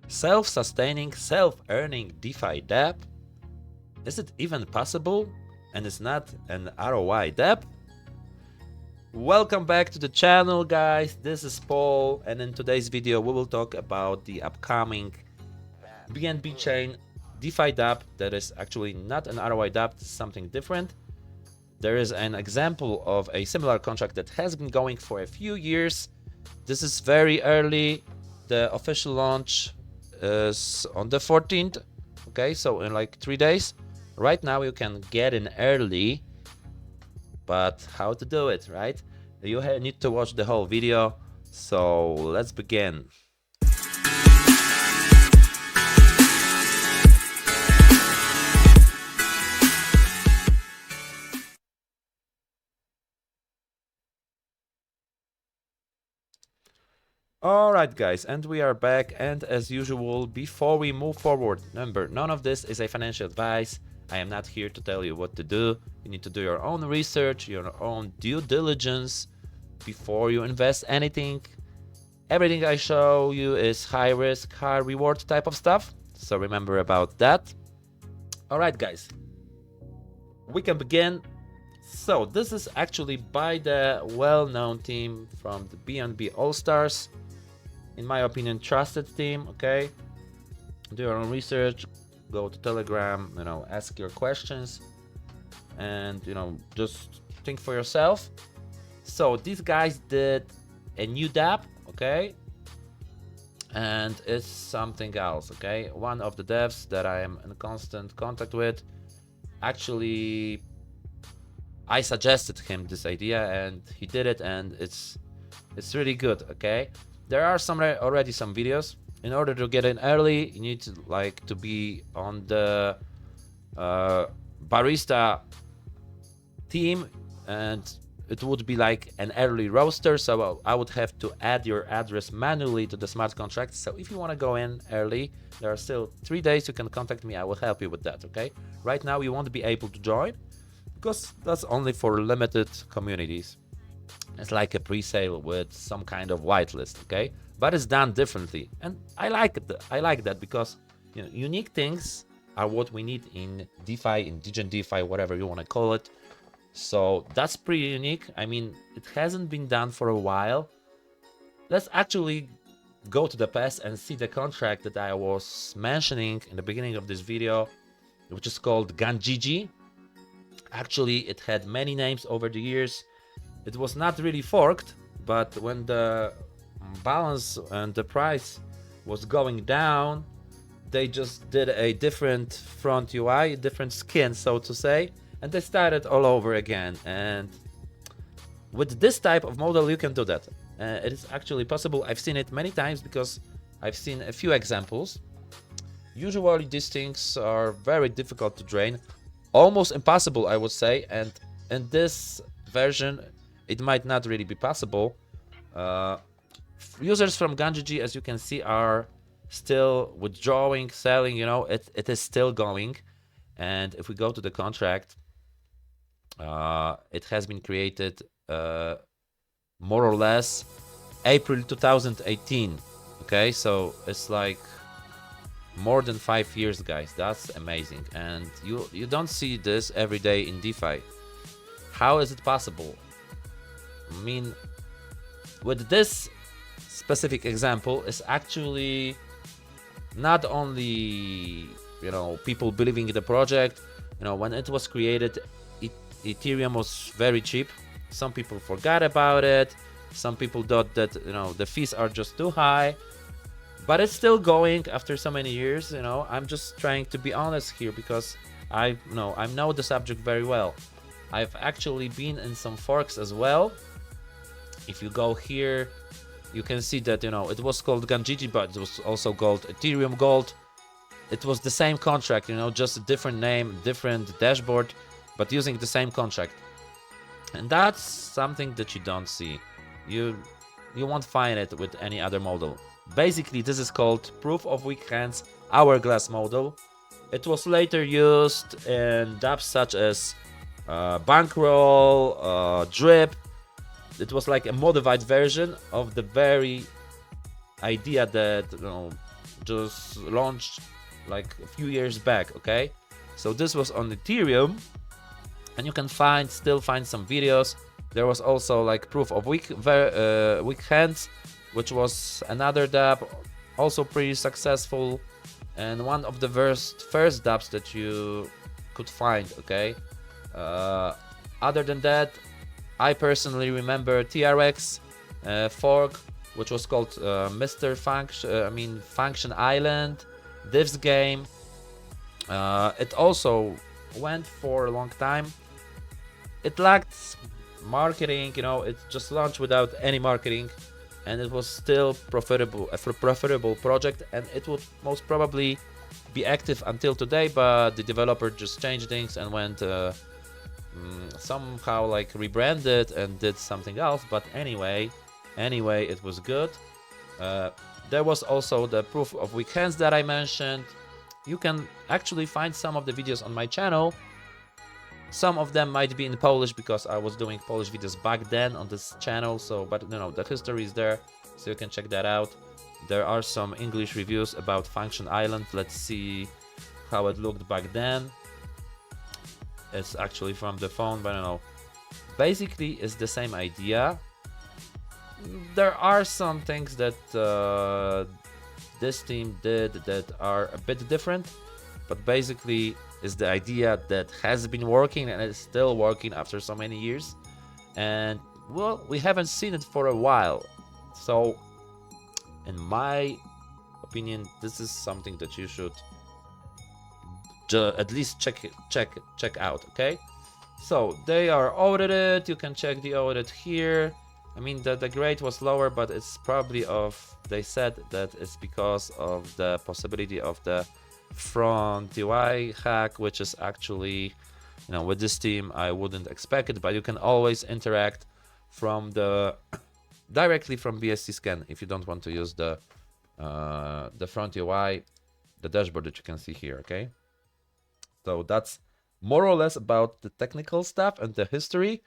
Self-sustaining, self-earning DeFi Dapp? Is it even possible? And it's not an ROI Dapp? Welcome back to the channel, guys. This is Paul, and in today's video we will talk about the upcoming BNB chain DeFi Dapp that is actually not an ROI Dapp, it's something different. There is an example of a similar contract that has been going for a few years. This is very early. The official launch is on the 14th. Okay, so in like 3 days. Right now you can get in early, but how to do it, right? You need to watch the whole video. So let's begin. Alright guys, and we are back, and as usual, before we move forward, remember, none of this is a financial advice. I am not here to tell you what to do. You need to do your own research, your own due diligence before you invest anything. Everything I show you is high risk, high reward type of stuff, so remember about that. Alright guys, we can begin. So this is actually by the well-known team from the BNB All-Stars. In my opinion, trusted team. Okay, do your own research, go to Telegram, ask your questions, and just think for yourself. So these guys did a new Dapp, okay, and it's something else. Okay, one of the devs that I am in constant contact with, actually I suggested him this idea and he did it, and it's really good. Okay, there are already some videos. In order to get in early, you need to be on the barista team, and it would be like an early roaster. So I would have to add your address manually to the smart contract. So if you want to go in early, there are still 3 days. You can contact me. I will help you with that. Okay. Right now you won't be able to join because that's only for limited communities. It's like a pre-sale with some kind of whitelist, okay? But it's done differently, and I like it. I like that because unique things are what we need in DeFi, in Degen DeFi, whatever you want to call it. So that's pretty unique. I mean, it hasn't been done for a while. Let's actually go to the past and see the contract that I was mentioning in the beginning of this video, which is called Gandhiji. Actually, it had many names over the years. It was not really forked, but when the balance and the price was going down, they just did a different front UI, different skin, so to say, and they started all over again. And with this type of model, you can do that. It is actually possible. I've seen it many times because I've seen a few examples. Usually these things are very difficult to drain, almost impossible, I would say, and in this version it might not really be possible. Users from Gandhiji, as you can see, are still withdrawing, selling, it is still going. And if we go to the contract, it has been created more or less April 2018. Okay, so it's like more than 5 years, guys. That's amazing, and you don't see this every day in DeFi. How is it possible? I mean, with this specific example, is actually not only people believing in the project. When it was created, Ethereum was very cheap. Some people forgot about it. Some people thought that the fees are just too high, but it's still going after so many years. I'm just trying to be honest here because I know the subject very well. I've actually been in some forks as well. If you go here, you can see that it was called Gandhiji, but it was also called Ethereum Gold. It was the same contract, just a different name, different dashboard, but using the same contract. And that's something that you don't see. You won't find it with any other model. Basically, this is called proof of weak hands hourglass model. It was later used in dApps such as Bankroll, Drip. It was like a modified version of the very idea that just launched like a few years back, okay? So this was on Ethereum, and you can still find some videos. There was also like proof of weak hands, which was another Dapp, also pretty successful, and one of the first Dapps that you could find, okay? Other than that, I personally remember TRX fork, which was called Mr. Function Island, Divs game. It also went for a long time. It lacked marketing, you know, it just launched without any marketing, and it was still a profitable project, and it would most probably be active until today, but the developer just changed things and went somehow like rebranded and did something else. But anyway, it was good. There was also the proof of weak hands that I mentioned. You can actually find some of the videos on my channel. Some of them might be in Polish because I was doing Polish videos back then on this channel, so but you know, the history is there, so you can check that out. There are some English reviews about Function Island. Let's see how it looked back then. It's actually from the phone, but I don't know. Basically, it's the same idea. There are some things that this team did that are a bit different, but basically is the idea that has been working and is still working after so many years. And well, we haven't seen it for a while, so in my opinion, this is something that you should at least check out, okay? So they are audited. You can check the audit here. I mean, the grade was lower, but it's probably they said that it's because of the possibility of the front UI hack, which is actually, you know, with this team I wouldn't expect it, but you can always interact from directly from BSC scan if you don't want to use the front UI, the dashboard that you can see here, okay? So that's more or less about the technical stuff and the history.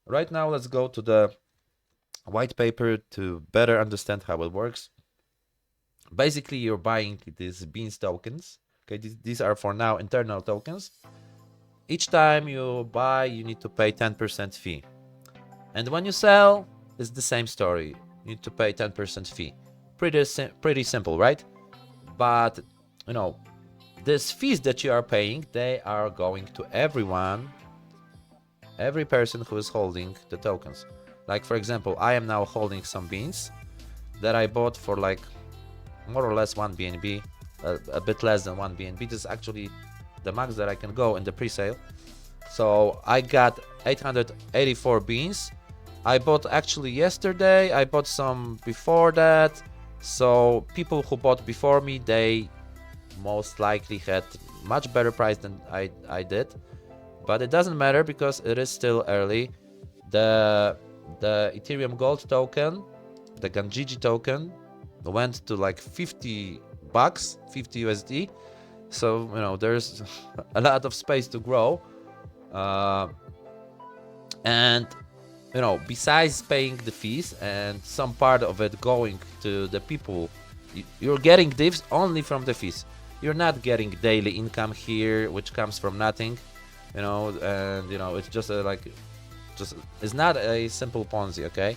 Right now, let's go to the white paper to better understand how it works. Basically, you're buying these Beans tokens. Okay, these are for now internal tokens. Each time you buy, you need to pay 10% fee. And when you sell, it's the same story. You need to pay 10% fee. Pretty simple, right? But, you know, these fees that you are paying, they are going to every person who is holding the tokens. Like, for example, I am now holding some beans that I bought for like more or less 1 BNB, a bit less than 1 BNB. This is actually the max that I can go in the pre-sale. So I got 884 beans. I bought actually yesterday. I bought some before that. So people who bought before me, they most likely had much better price than I did. But it doesn't matter because it is still early. The Ethereum Gold token, the Gandhiji token, went to like 50 bucks, 50 USD. So, you know, there's a lot of space to grow. And, you know, besides paying the fees and some part of it going to the people, you're getting divs only from the fees. You're not getting daily income here, which comes from nothing, you know, and, you know, it's just it's not a simple Ponzi, okay?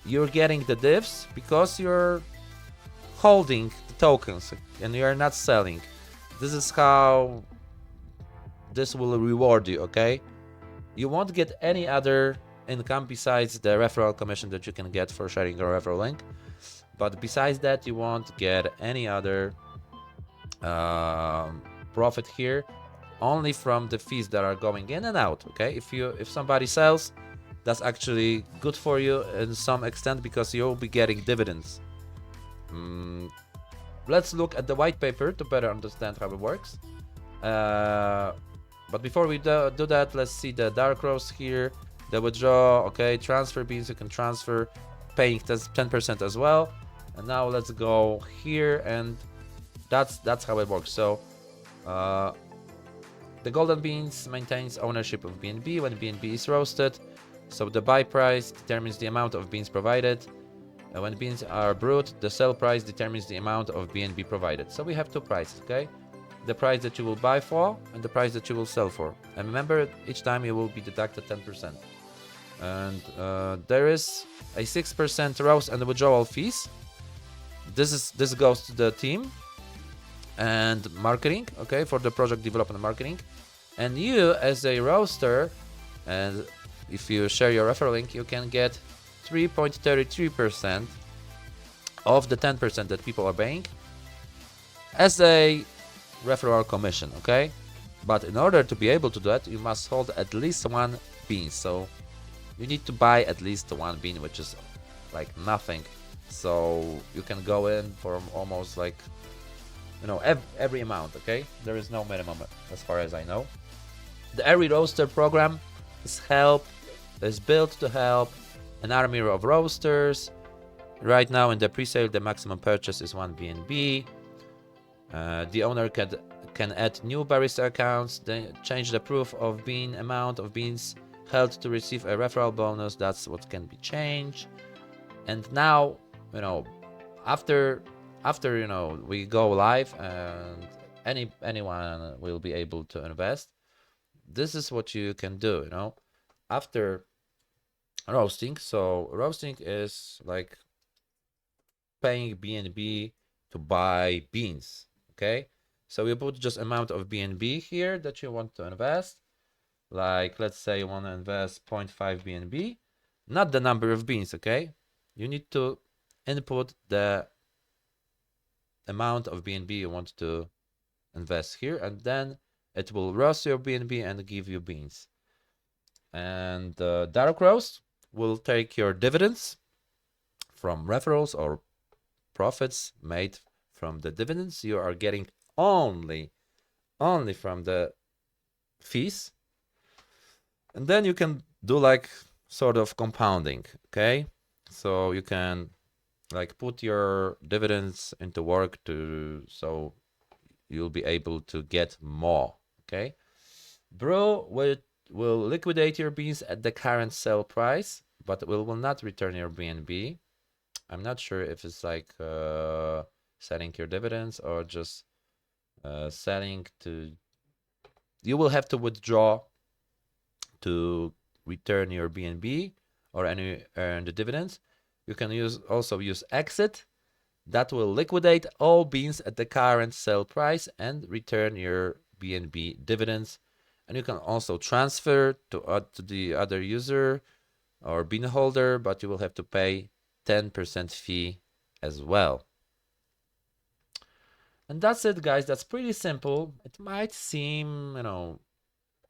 You're getting the divs because you're holding the tokens and you're not selling. This is how this will reward you, okay? You won't get any other income besides the referral commission that you can get for sharing your referral link. But besides that, you won't get any other profit here, only from the fees that are going in and out, okay? If somebody sells, that's actually good for you in some extent because you'll be getting dividends. Let's look at the white paper to better understand how it works. But before we do that, let's see the dark roast here, the withdraw, okay, transfer beans, you can transfer, paying 10% as well. And now let's go here, and that's how it works. So the golden beans maintains ownership of BNB when BNB is roasted. So the buy price determines the amount of beans provided. When beans are brewed, the sell price determines the amount of BNB provided. So we have two prices, okay? The price that you will buy for and the price that you will sell for. And remember, each time you will be deducted 10%. And there is a 6% roast and withdrawal fees. This goes to the team and marketing, okay, for the project development marketing. And you, as a roaster, and if you share your referral link, you can get 3.33% of the 10% that people are paying as a referral commission, okay? But in order to be able to do that, you must hold at least one bean. So you need to buy at least one bean, which is like nothing. So you can go in for almost like, you know, every amount, okay? There is no minimum as far as I know. The Early Roaster program is built to help an army of roasters. Right now in the pre-sale, the maximum purchase is 1 BNB. The owner can add new barista accounts, then change the proof of bean amount of beans held to receive a referral bonus. That's what can be changed. And now, you know, after you know we go live and anyone will be able to invest, this is what you can do, you know, after roasting. So roasting is like paying BNB to buy beans, okay? So you put just amount of BNB here that you want to invest. Like, let's say you want to invest 0.5 BNB, not the number of beans, okay? You need to input the amount of BNB you want to invest here, and then it will roast your BNB and give you beans. And dark roast will take your dividends from referrals or profits made from the dividends you are getting only from the fees. And then you can do like sort of compounding, okay? So you can like put your dividends into work so you'll be able to get more, okay? Brew will liquidate your beans at the current sell price, but will not return your BNB. I'm not sure if it's like selling your dividends or just selling to. You will have to withdraw to return your BNB or any earn the dividends. You can also use exit. That will liquidate all beans at the current sell price and return your BNB dividends. And you can also transfer to the other user or bean holder, but you will have to pay 10% fee as well. And that's it, guys. That's pretty simple. It might seem, you know,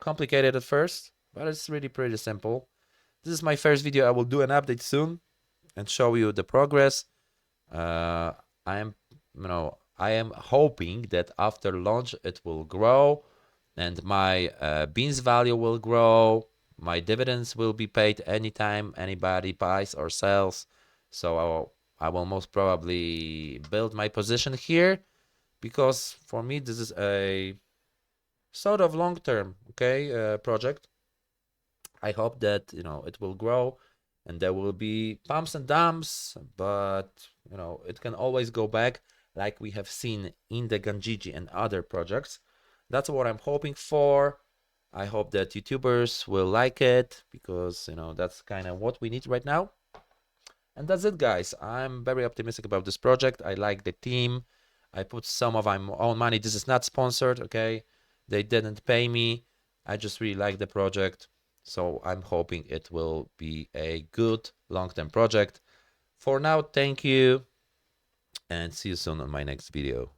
complicated at first, but it's really pretty simple. This is my first video. I will do an update soon and show you the progress. I am hoping that after launch it will grow and my beans value will grow. My dividends will be paid anytime anybody buys or sells. So I will most probably build my position here, because for me this is a sort of long-term project. I hope that, you know, it will grow and there will be bumps and dumps, but, you know, it can always go back like we have seen in the Gandhiji and other projects. That's what I'm hoping for. I hope that YouTubers will like it, because, you know, that's kind of what we need right now. And that's it, guys. I'm very optimistic about this project. I like the team. I put some of my own money. This is not sponsored, okay? They didn't pay me. I just really like the project. So I'm hoping it will be a good long-term project. For now, thank you and see you soon on my next video.